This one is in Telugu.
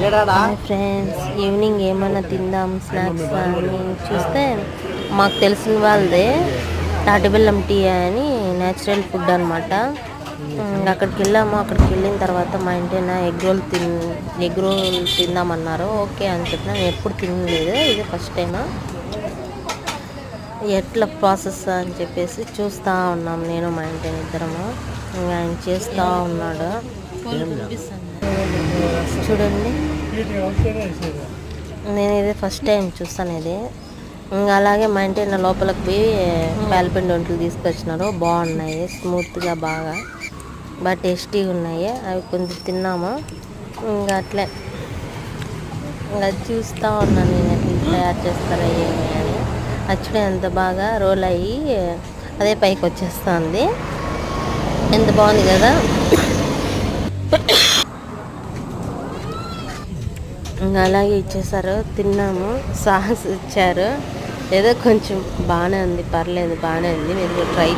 హాయ్ ఫ్రెండ్స్, ఈవినింగ్ ఏమైనా తిందాం స్నాక్స్ అని చూస్తే మాకు తెలిసిన వాళ్ళదే తాటిబెల్లం టీ అని న్యాచురల్ ఫుడ్ అనమాట. అక్కడికి వెళ్ళాము. అక్కడికి వెళ్ళిన తర్వాత మా ఇంటిన ఎగ్ రోల్ తిందామన్నారు. ఓకే అని చెప్పిన. నేను ఎప్పుడు తినలేదు, ఇది ఫస్ట్ టైం. ఎట్లా ప్రాసెస్ అని చెప్పేసి చూస్తూ ఉన్నాం నేను మా ఇంటిని ఇద్దరము. ఆయన చేస్తూ ఉన్నాడు చూడండి. నేను ఇది ఫస్ట్ టైం చూస్తాను ఇది. ఇంకా అలాగే మా ఇంటి లోపలికి పోయి పాలపిండి వంటలు తీసుకొచ్చినారు. బాగున్నాయి, స్మూత్గా బాగా టేస్టీగా ఉన్నాయి. అవి కొంచెం తిన్నాము. ఇంకా అట్లే ఇంకా చూస్తూ ఉన్నాను నేను ఎట్లా తయారు చేస్తారా ఏమి అని. యాక్చువల్లీ ఎంత బాగా రోల్ అయ్యి అదే పైకి వచ్చేస్తుంది. ఎంత బాగుంది కదా. ఇంకా అలాగే ఇచ్చేసారు, తిన్నాము. సాస్ ఇచ్చారు, ఏదో కొంచెం బాగానే ఉంది, పర్లేదు బాగానే ఉంది. మీరు ట్రై